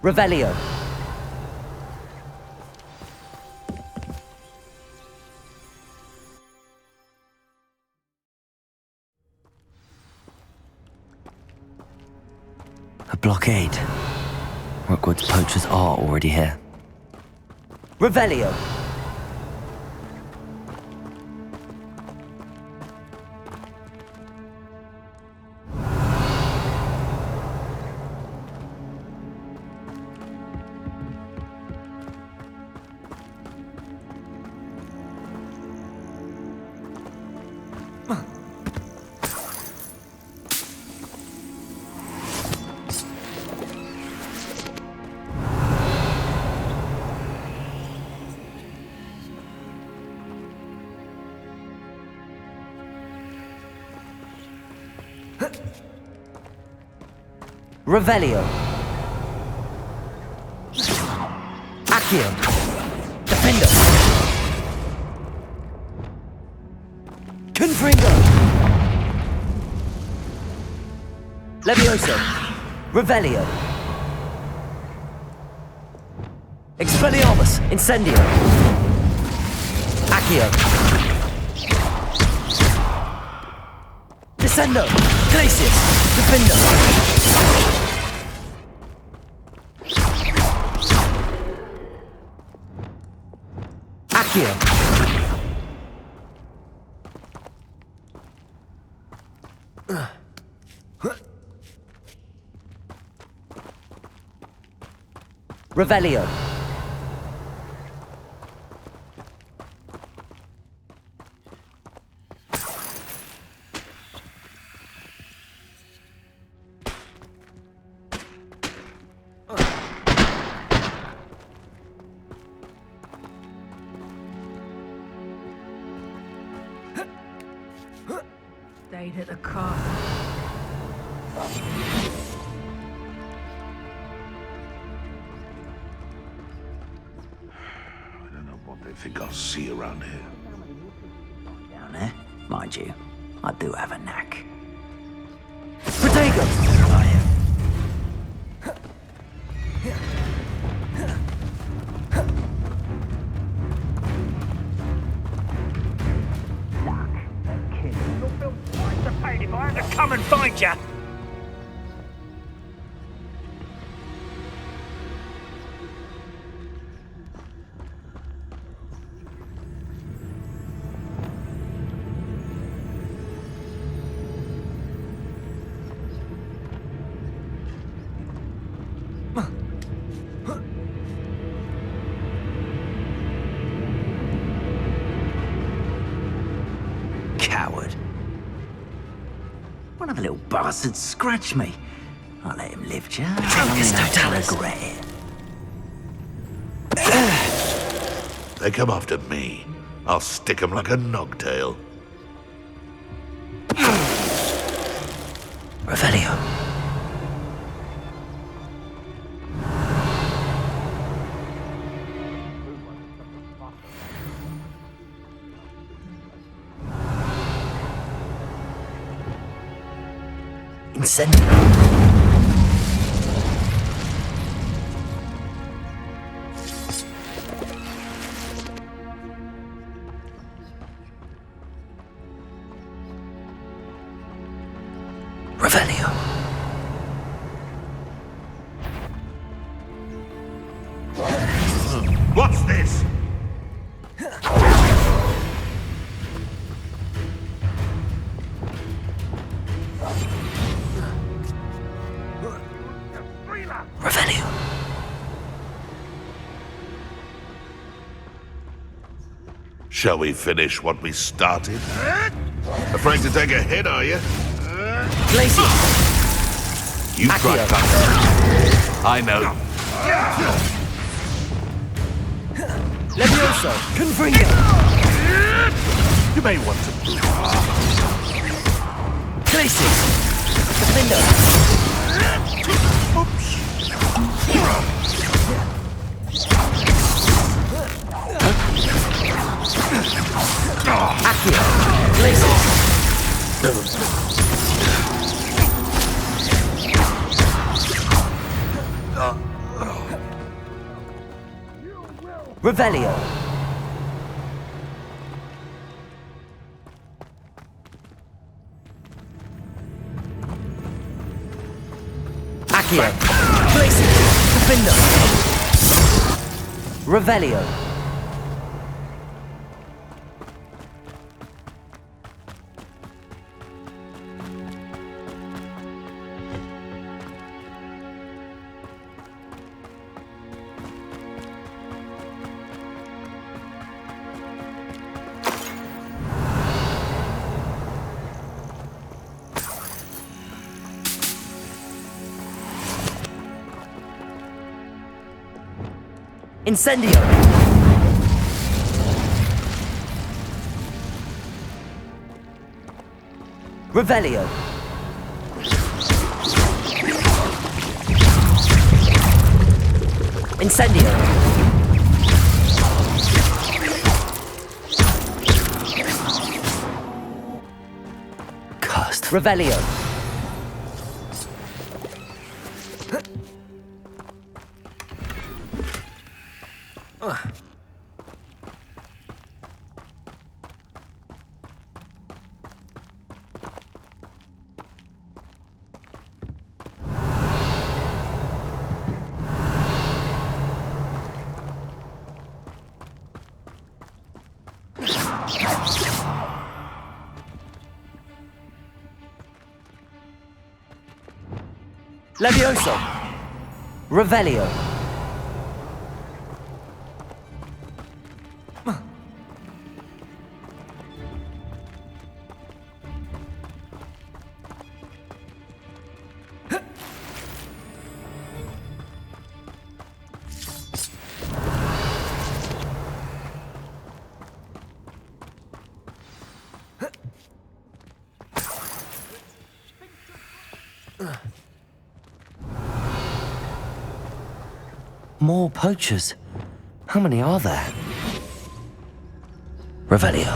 Revelio. A blockade. Hogwarts poachers are already here. Revelio. Revelio. Accio. Defendo. Confringo. Levioso. Revelio. Expelliarmus. Incendio. Accio. Descendo. Glacius. Defendo. Accio. Revelio. Stayed at the castle. I don't know what they think I'll see around here. Down there, mind you, I do have a knack. Protego. If I had to come and find you. Coward. One of the little bastards scratched me. I'll let him live, Joe. Trocus totalis. Regret it. They come after me. I'll stick 'em like a nogtail. Revelio. Incendio. Revelio. What's this? Revelio. Shall we finish what we started? Afraid to take a hit, are you? Glacius. You tried Accio. that. I know. Levioso. Confringo. You may want to move. Glacius. Defendo. Accio. Glacius. Revelio. Accio. Blazing. Defender. Revelio. Incendio! Revelio! Incendio! Cursed. Revelio! Levioso! Revelio! More poachers. How many are there? Revelio.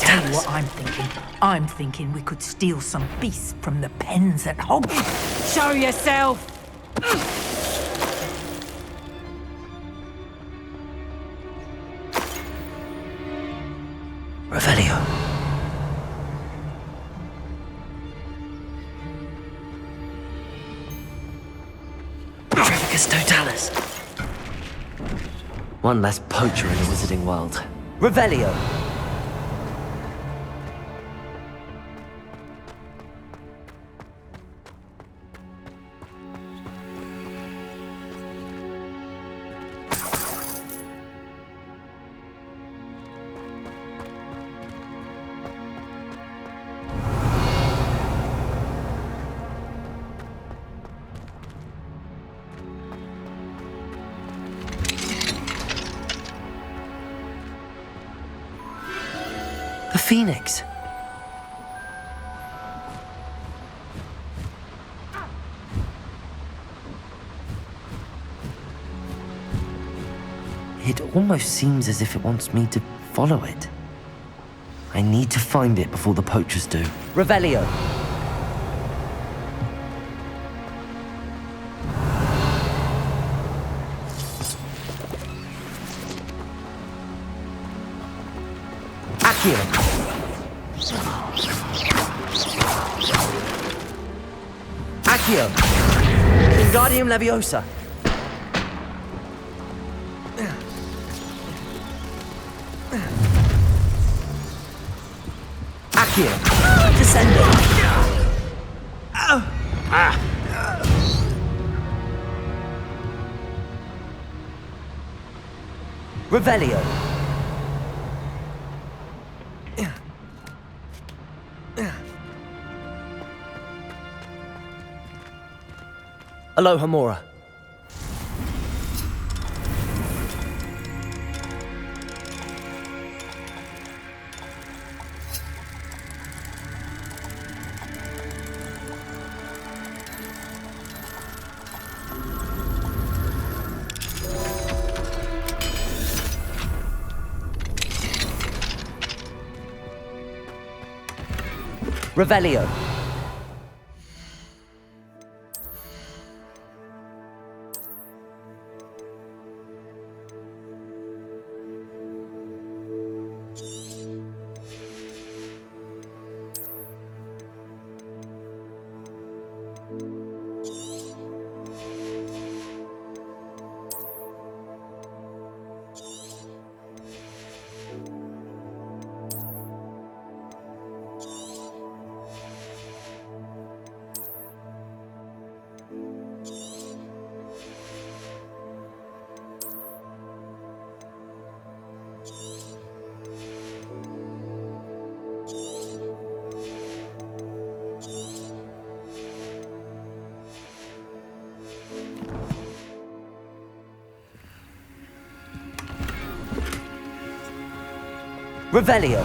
Tell you what I'm thinking. I'm thinking we could steal some beasts from the pens at Hogwarts. Show yourself! Revelio. Trevicus Totalis. One less poacher in the wizarding world. Revelio! The Phoenix. It almost seems as if it wants me to follow it. I need to find it before the poachers do. Revelio! Accio! Accio! Wingardium Leviosa! Accio! Descendo! Revelio! Aloha Mora. Revelio. Revelio.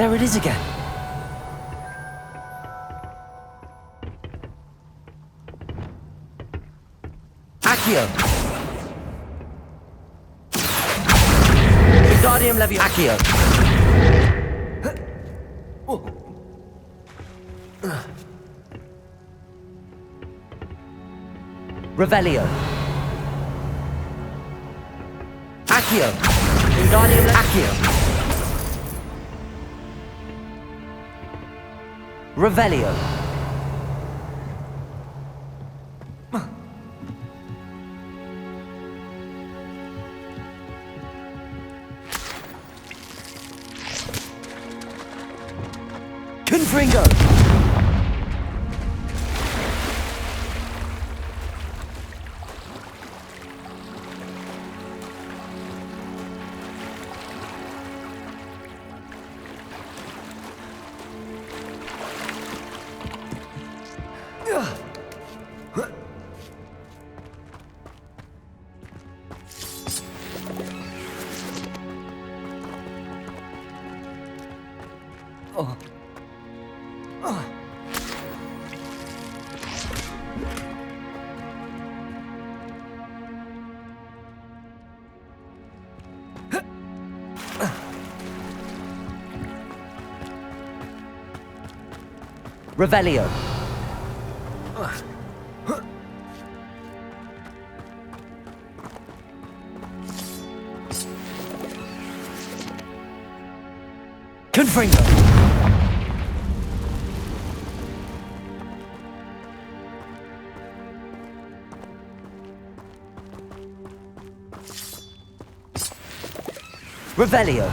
There it is again. Accio. Wingardium Leviosa. Accio. Revelio. Accio. Wingardium Accio. Revelio. Confringo. Revelio. Confringo. Revelio.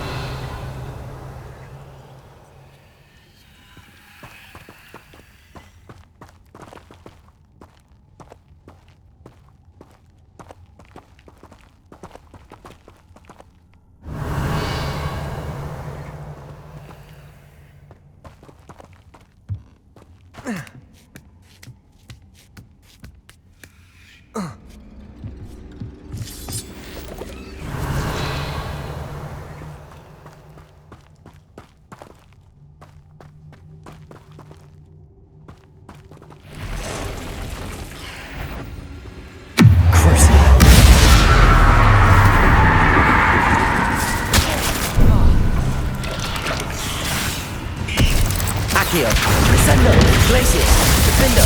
Accio. Descendo. Glacius. Defender.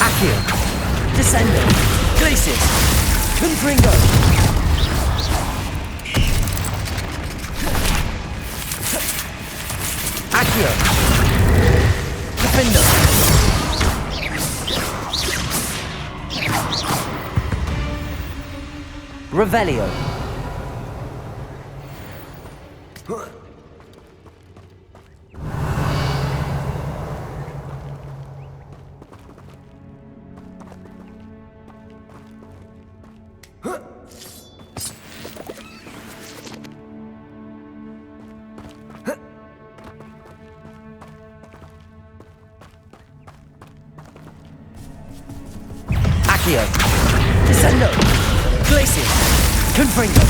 Accio. Descendo. Glacius. Confringo. Accio. Defender. Revelio. Accio. Descendo. Glacius. Confringo.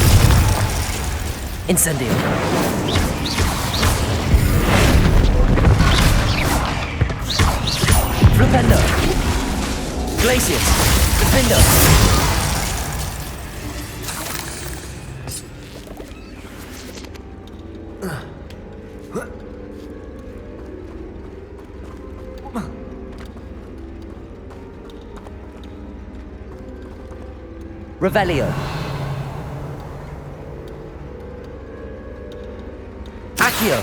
Incendio. Flipendo. Glacius. Defendo. Revelio. Accio.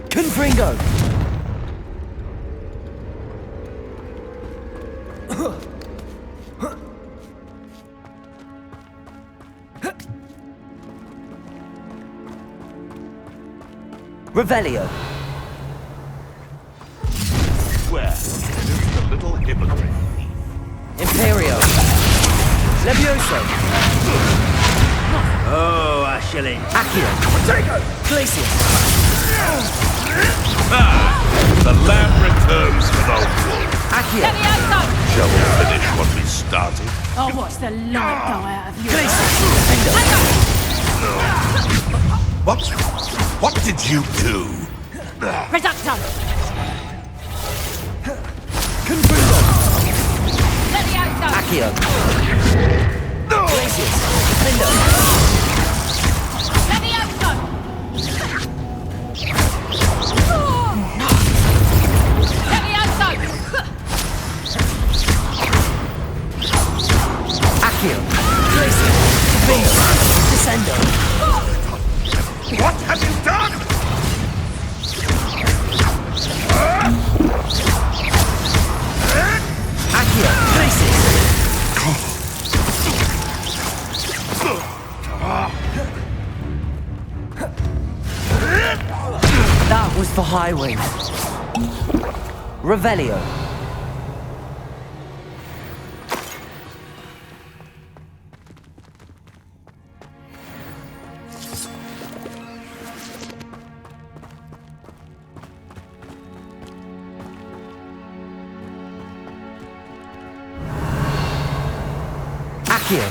Confringo. Revelio. Where is the little hypocrite? Imperio. Levioso. Oh, Ashley. Accio. Glacius. The lamb returns for the wolf. Accio. Shall we finish what we started? I'll watch the light go out of you. Glacius. Defendo. What did you do? Reducto. Confringo. Levioso. Accio. Glacius. Defendo. Levioso. Levioso. Accio. Glacius. Defendo. Descendo. What have you done? Accio. Glacius. That was for Highwing. Revelio. Accio.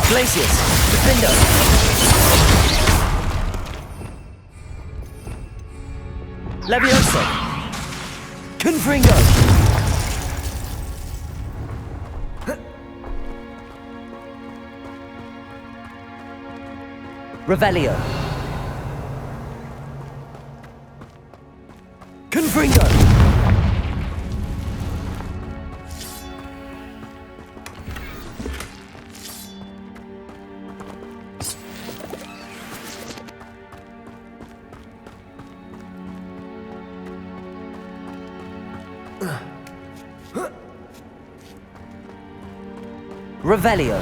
Glacius. Defendo. Levioso. Confringo. Revelio. Confringo. Revelio.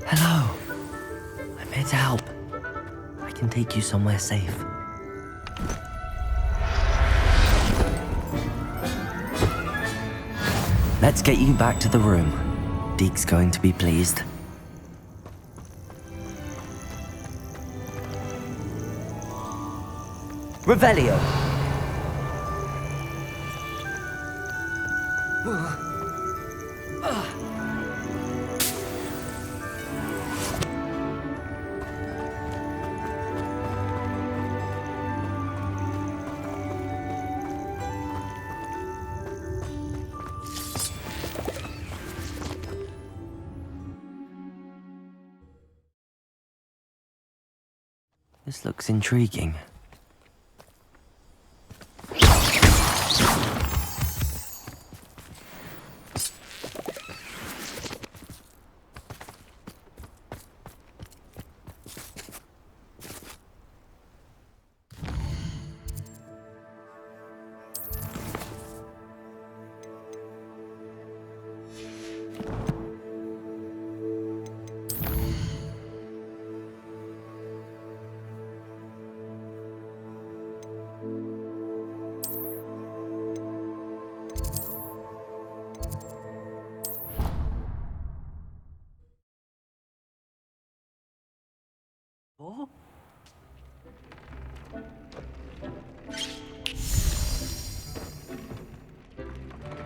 Hello. I'm here to help. I can take you somewhere safe. Let's get you back to the room. Deke's going to be pleased. Revelio. This looks intriguing.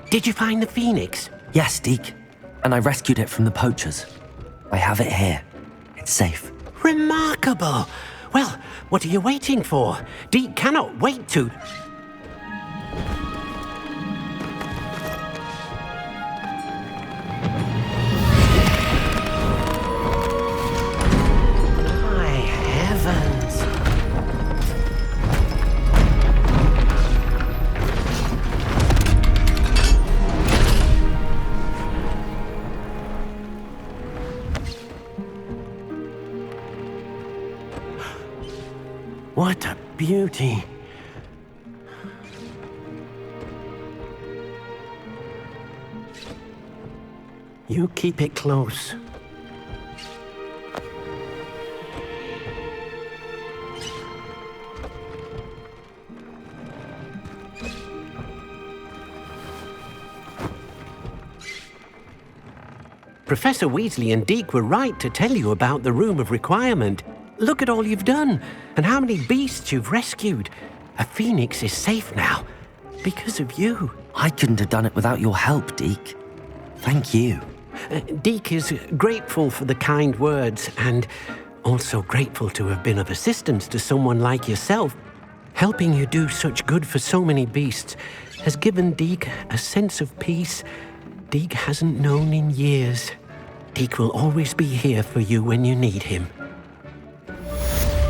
Did you find the Phoenix? Yes, Deke. And I rescued it from the poachers. I have it here. It's safe. Remarkable! Well, what are you waiting for? Deke cannot wait to... My heavens! What a beauty! You keep it close. Professor Weasley and Deke were right to tell you about the Room of Requirement. Look at all you've done, and how many beasts you've rescued. A phoenix is safe now, because of you. I couldn't have done it without your help, Deke. Thank you. Deke is grateful for the kind words, and also grateful to have been of assistance to someone like yourself. Helping you do such good for so many beasts has given Deke a sense of peace Deke hasn't known in years. Deke will always be here for you when you need him.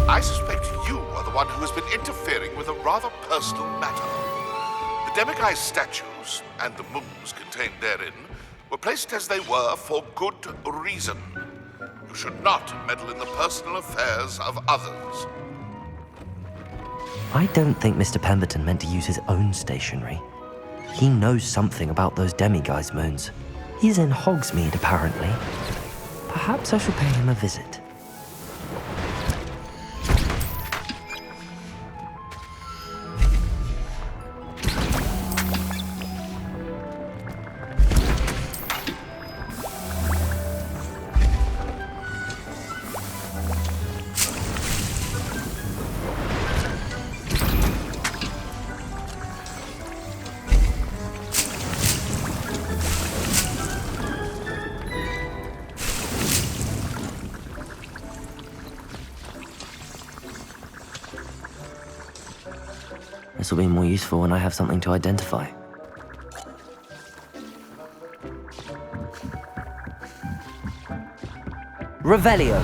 I suspect you are the one who has been interfering with a rather personal matter. The Demiguise statues and the moons contained therein were placed as they were for good reason. You should not meddle in the personal affairs of others. I don't think Mr. Pemberton meant to use his own stationery. He knows something about those Demiguise moons. He's in Hogsmeade, apparently. Perhaps I shall pay him a visit. This will be more useful when I have something to identify. Revelio.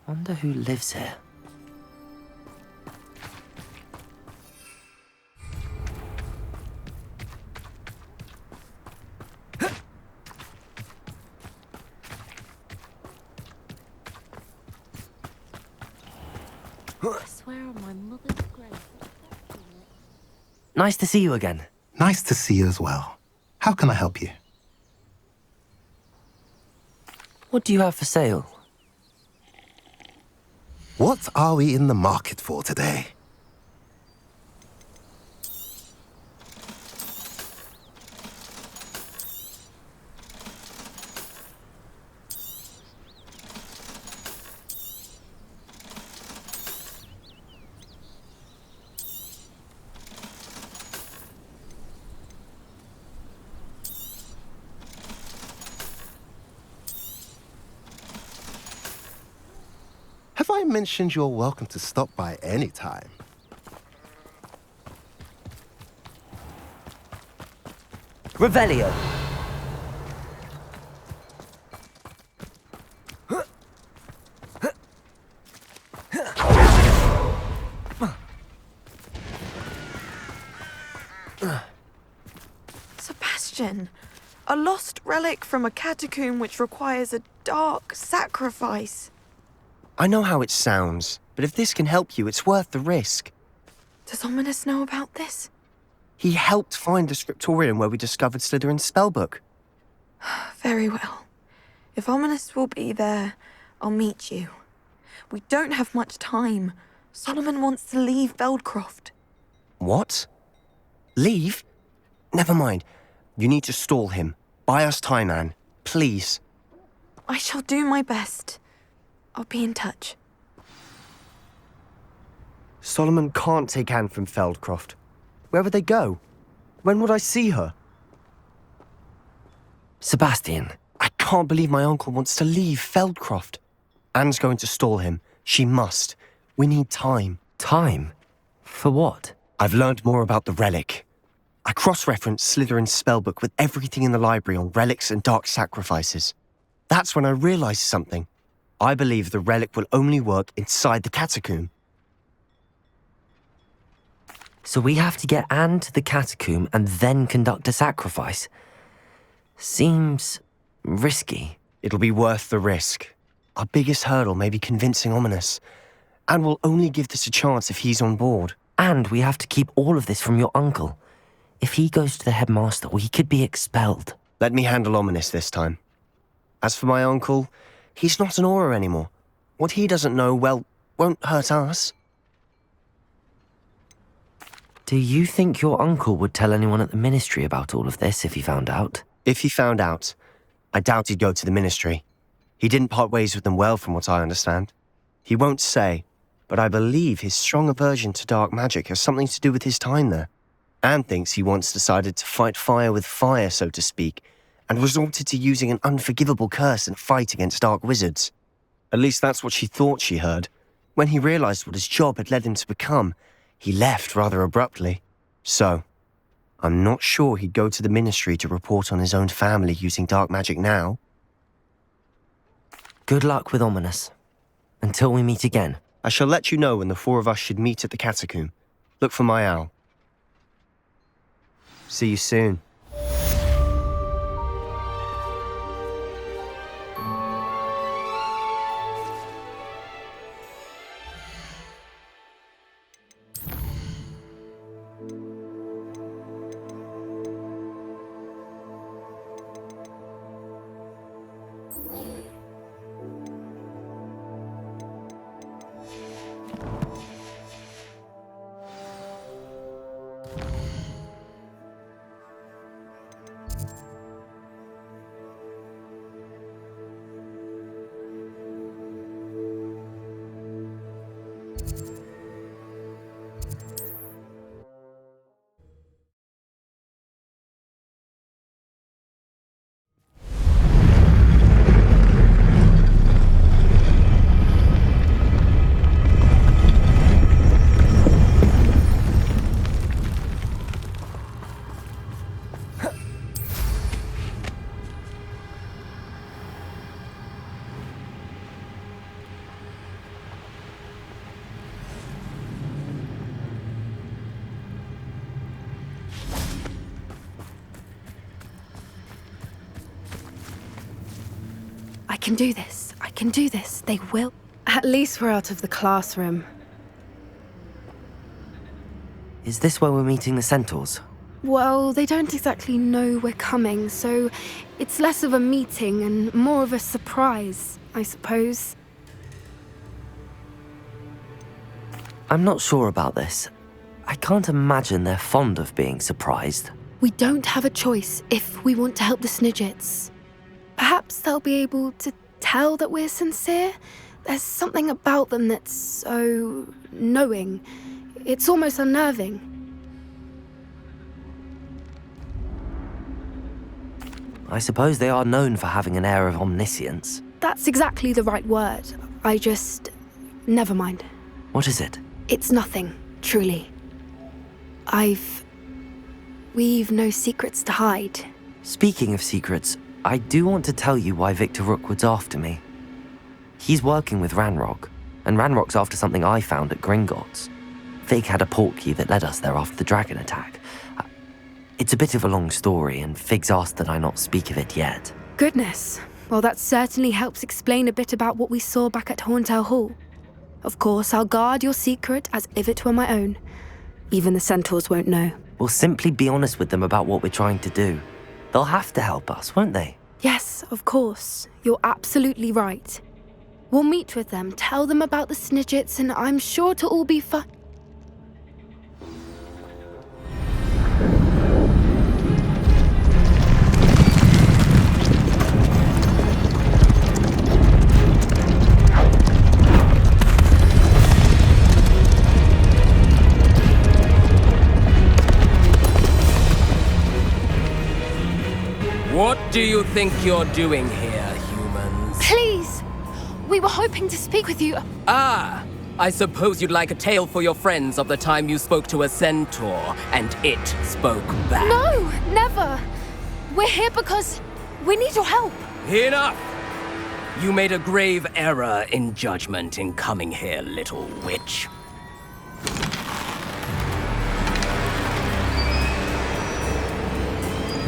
Wonder who lives here. I swear on my mother's grave. Nice to see you again. Nice to see you as well. How can I help you? What do you have for sale? What are we in the market for today? Have I mentioned you're welcome to stop by any time? Revelio. Sebastian, a lost relic from a catacomb which requires a dark sacrifice. I know how it sounds, but if this can help you, it's worth the risk. Does Ominous know about this? He helped find the scriptorium where we discovered Slytherin's spellbook. Very well. If Ominous will be there, I'll meet you. We don't have much time. Solomon wants to leave Feldcroft. What? Leave? Never mind. You need to stall him. Buy us time, Anne. Please. I shall do my best. I'll be in touch. Solomon can't take Anne from Feldcroft. Where would they go? When would I see her? Sebastian. I can't believe my uncle wants to leave Feldcroft. Anne's going to stall him. She must. We need time. Time? For what? I've learned more about the relic. I cross-referenced Slytherin's spellbook with everything in the library on relics and dark sacrifices. That's when I realized something. I believe the relic will only work inside the catacomb. So we have to get Anne to the catacomb and then conduct a sacrifice? Seems risky. It'll be worth the risk. Our biggest hurdle may be convincing Ominous. And we'll only give this a chance if he's on board. And we have to keep all of this from your uncle. If he goes to the headmaster, we could be expelled. Let me handle Ominous this time. As for my uncle, he's not an Auror anymore. What he doesn't know, well, won't hurt us. Do you think your uncle would tell anyone at the ministry about all of this if he found out? If he found out, I doubt he'd go to the ministry. He didn't part ways with them well, from what I understand. He won't say, but I believe his strong aversion to dark magic has something to do with his time there. Anne thinks he once decided to fight fire with fire, so to speak, and resorted to using an unforgivable curse in a fight against dark wizards. At least that's what she thought she heard. When he realized what his job had led him to become, he left rather abruptly. So, I'm not sure he'd go to the ministry to report on his own family using dark magic now. Good luck with Ominous. Until we meet again. I shall let you know when the four of us should meet at the catacomb. Look for my owl. See you soon. I can do this. I can do this. They will. At least we're out of the classroom. Is this where we're meeting the centaurs? Well, they don't exactly know we're coming, so it's less of a meeting and more of a surprise, I suppose. I'm not sure about this. I can't imagine they're fond of being surprised. We don't have a choice if we want to help the Snidgets. Perhaps they'll be able to tell that we're sincere. There's something about them that's so knowing. It's almost unnerving. I suppose they are known for having an air of omniscience. That's exactly the right word. Never mind. What is it? It's nothing, truly. We've no secrets to hide. Speaking of secrets, I do want to tell you why Victor Rookwood's after me. He's working with Ranrock, and Ranrock's after something I found at Gringotts. Fig had a portkey that led us there after the dragon attack. It's a bit of a long story, and Fig's asked that I not speak of it yet. Goodness. Well, that certainly helps explain a bit about what we saw back at Horntail Hall. Of course, I'll guard your secret as if it were my own. Even the centaurs won't know. We'll simply be honest with them about what we're trying to do. They'll have to help us, won't they? Yes, of course. You're absolutely right. We'll meet with them, tell them about the Snidgets, and I'm sure to all be fine. What do you think you're doing here, humans? Please! We were hoping to speak with you. Ah! I suppose you'd like a tale for your friends of the time you spoke to a centaur, and it spoke back. No! Never! We're here because we need your help. Enough! You made a grave error in judgment in coming here, little witch.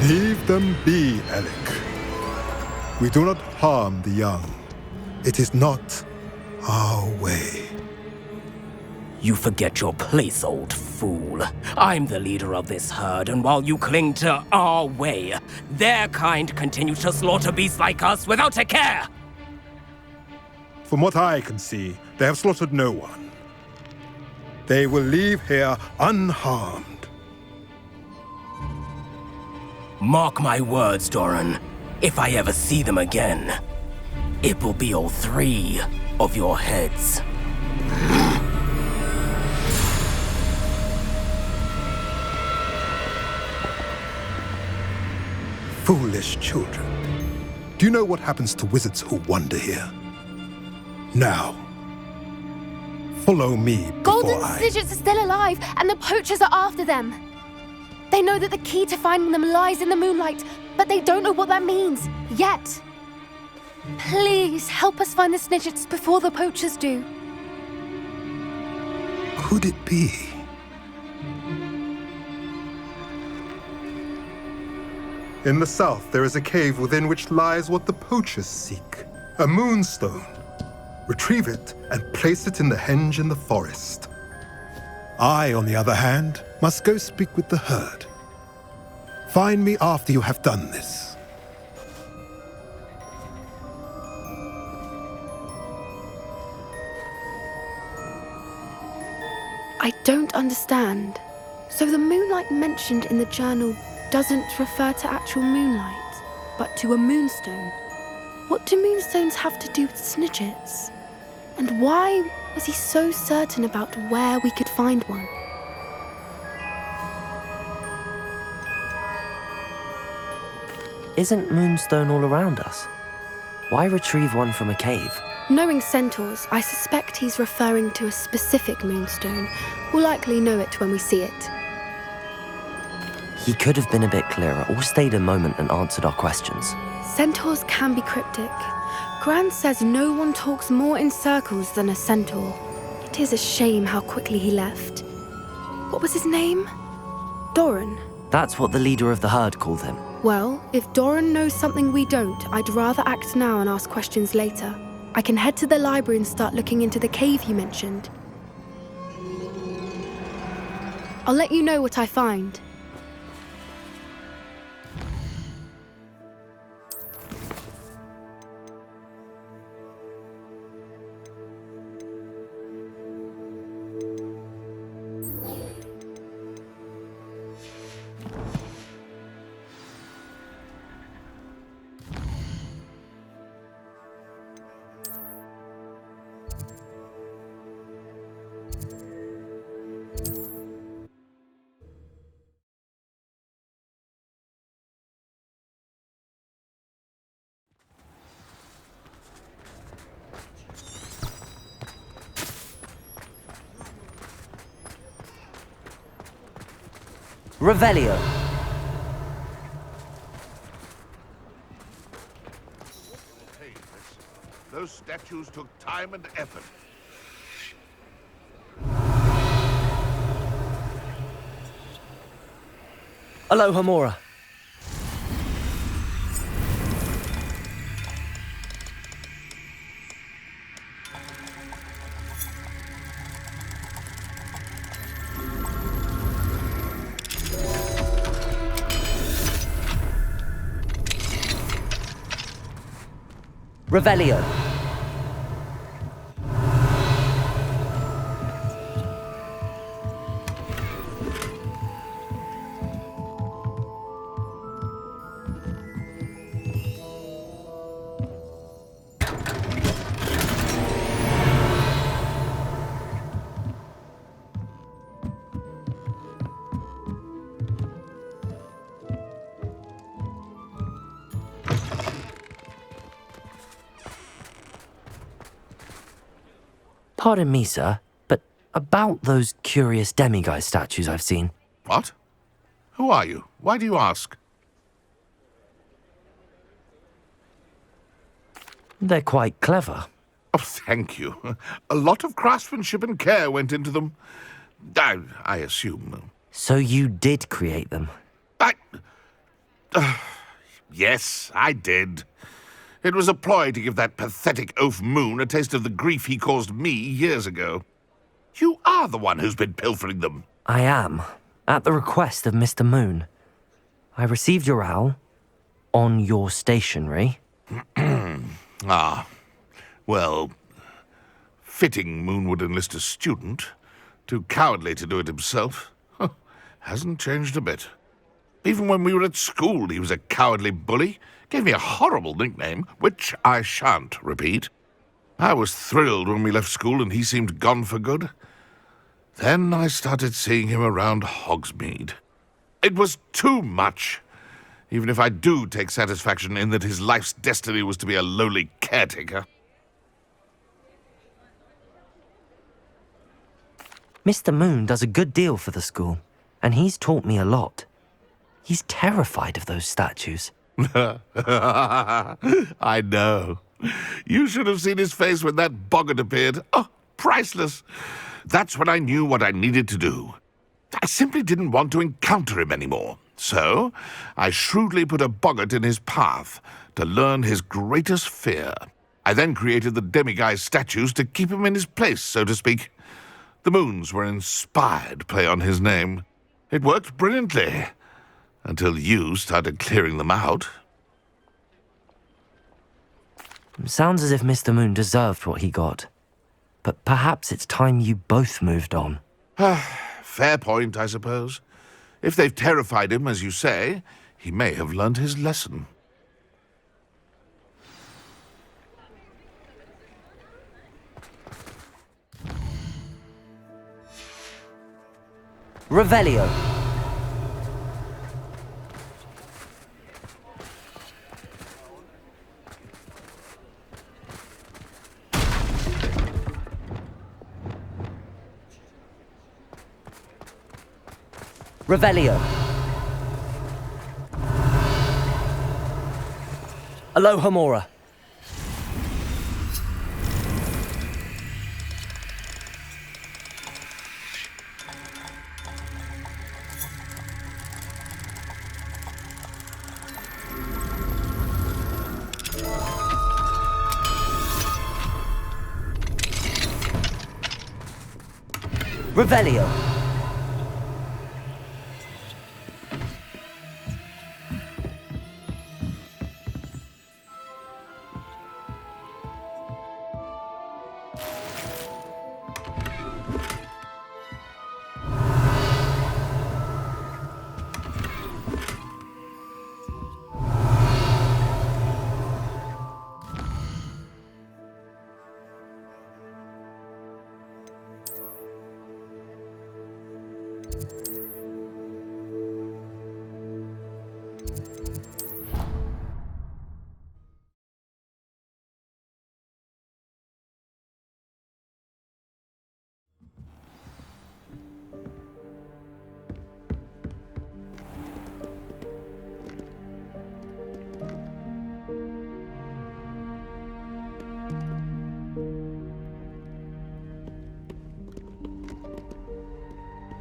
Leave them be, Alec. We do not harm the young. It is not our way. You forget your place, old fool. I'm the leader of this herd, and while you cling to our way, their kind continue to slaughter beasts like us without a care! From what I can see, they have slaughtered no one. They will leave here unharmed. Mark my words, Doran. If I ever see them again, it will be all 3 of your heads. Foolish children. Do you know what happens to wizards who wander here? Now, follow me Golden before I... Snidgets are still alive, and the poachers are after them. They know that the key to finding them lies in the moonlight, but they don't know what that means, yet. Please, help us find the Snidgets before the poachers do. Could it be? In the south, there is a cave within which lies what the poachers seek. A moonstone. Retrieve it and place it in the henge in the forest. I, on the other hand, must go speak with the herd. Find me after you have done this. I don't understand. So the moonlight mentioned in the journal doesn't refer to actual moonlight, but to a moonstone. What do moonstones have to do with Snidgets? And why was he so certain about where we could find one? Isn't Moonstone all around us? Why retrieve one from a cave? Knowing centaurs, I suspect he's referring to a specific moonstone. We'll likely know it when we see it. He could have been a bit clearer, or stayed a moment and answered our questions. Centaurs can be cryptic. Gran says no one talks more in circles than a centaur. It is a shame how quickly he left. What was his name? Doran? That's what the leader of the herd called him. Well, if Doran knows something we don't, I'd rather act now and ask questions later. I can head to the library and start looking into the cave you mentioned. I'll let you know what I find. Revelio. Those statues took time and effort. Aloha Mora. Revelio. Pardon me, sir, but about those curious demiguise statues I've seen. What? Who are you? Why do you ask? They're quite clever. Oh, thank you. A lot of craftsmanship and care went into them. I assume. So you did create them? Yes, I did. It was a ploy to give that pathetic oaf Moon a taste of the grief he caused me years ago. You are the one who's been pilfering them. I am, at the request of Mr. Moon. I received your owl on your stationery. Ah, well, fitting Moon would enlist a student. Too cowardly to do it himself. Hasn't changed a bit. Even when we were at school, he was a cowardly bully. Gave me a horrible nickname, which I shan't repeat. I was thrilled when we left school and he seemed gone for good. Then I started seeing him around Hogsmeade. It was too much. Even if I do take satisfaction in that his life's destiny was to be a lowly caretaker. Mr. Moon does a good deal for the school, and he's taught me a lot. He's terrified of those statues. I know. You should have seen his face when that boggart appeared. Oh, priceless. That's when I knew what I needed to do. I simply didn't want to encounter him anymore. So, I shrewdly put a boggart in his path to learn his greatest fear. I then created the demiguise statues to keep him in his place, so to speak. The moons were an inspired play on his name. It worked brilliantly. Until you started clearing them out. Sounds as if Mr. Moon deserved what he got. But perhaps it's time you both moved on. Fair point, I suppose. If they've terrified him, as you say, he may have learned his lesson. Revelio. Revelio. Aloha Mora. Revelio.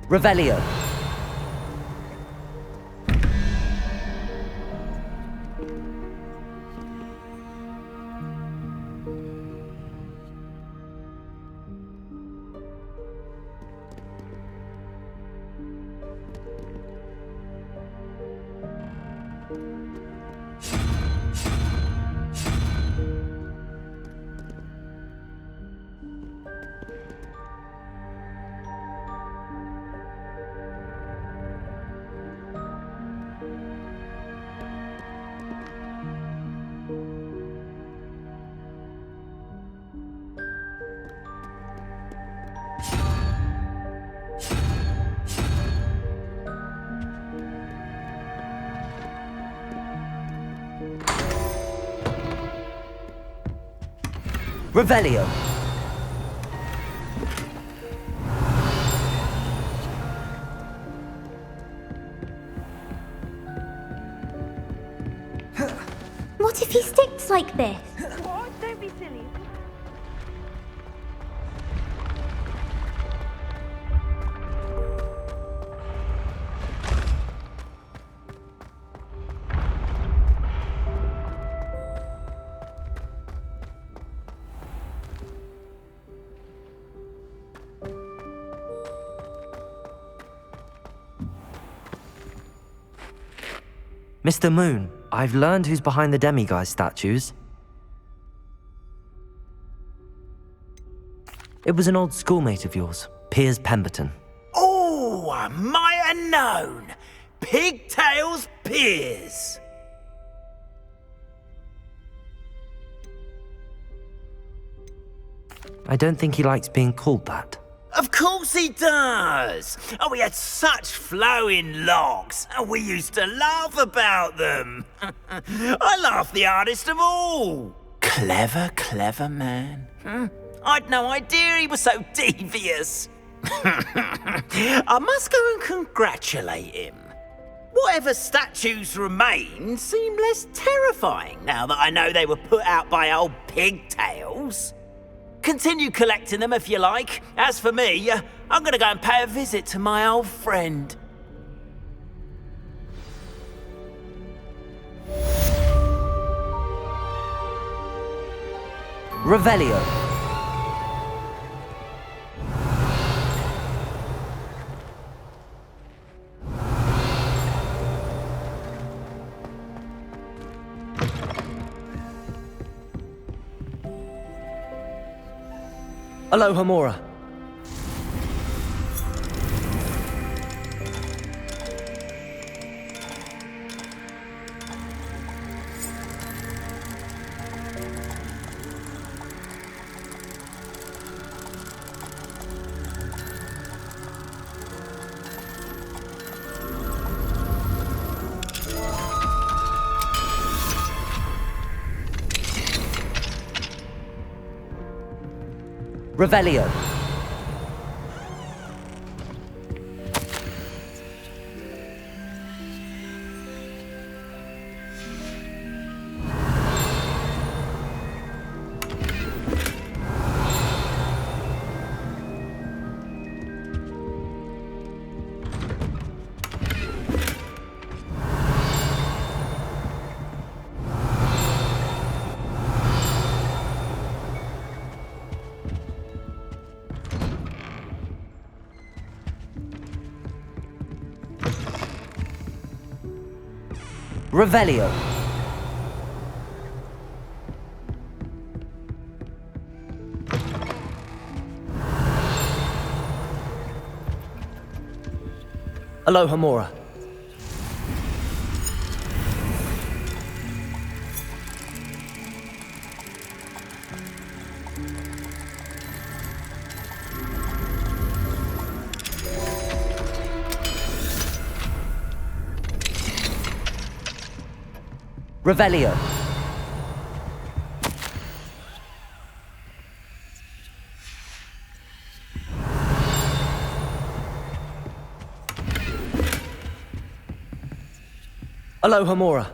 Revelio. Revelio. What if he sticks like this? What? Don't be silly. Mr. Moon, I've learned who's behind the demiguise statues. It was an old schoolmate of yours, Piers Pemberton. Oh, I might have known. Pigtails Piers. I don't think he likes being called that. Of course he does. Oh, we had such flowing locks, and we used to laugh about them. I laughed the hardest of all. Clever, clever man. I'd no idea he was so devious. I must go and congratulate him. Whatever statues remain seem less terrifying now that I know they were put out by old pigtails. Continue collecting them if you like. As for me, I'm gonna go and pay a visit to my old friend. Revelio. Alohomora. Revelio. Revelio. Alohomora. Revelio. Alohomora.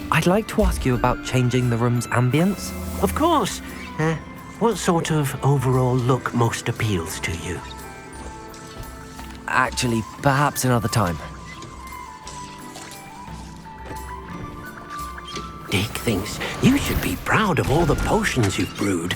I'd like to ask you about changing the room's ambience. Of course. What sort of overall look most appeals to you? Actually, perhaps another time. Dick thinks you should be proud of all the potions you've brewed.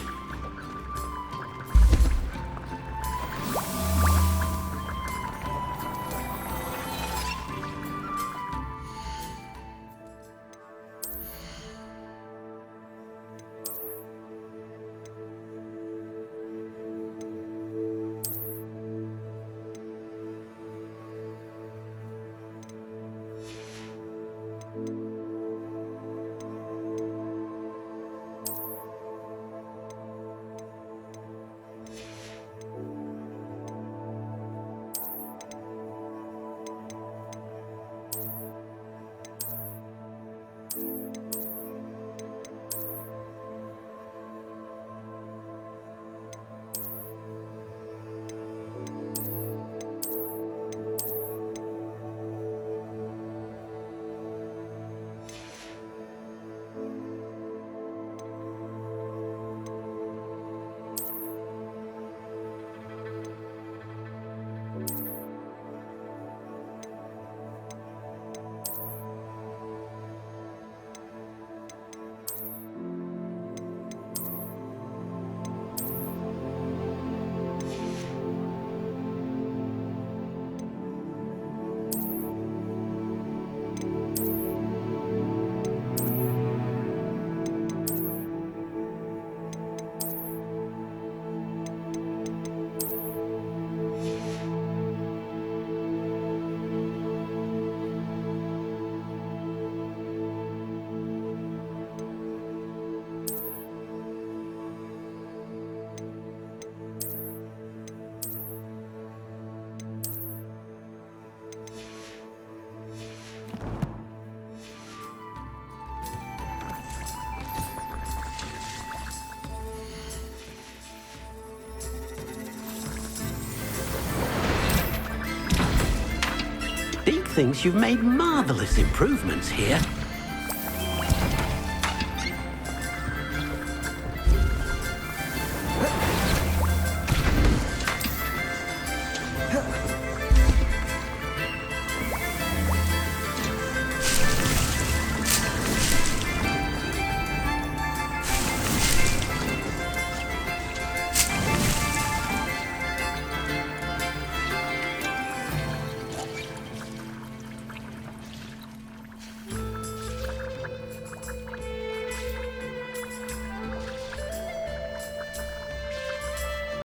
Deke thinks you've made marvelous improvements here.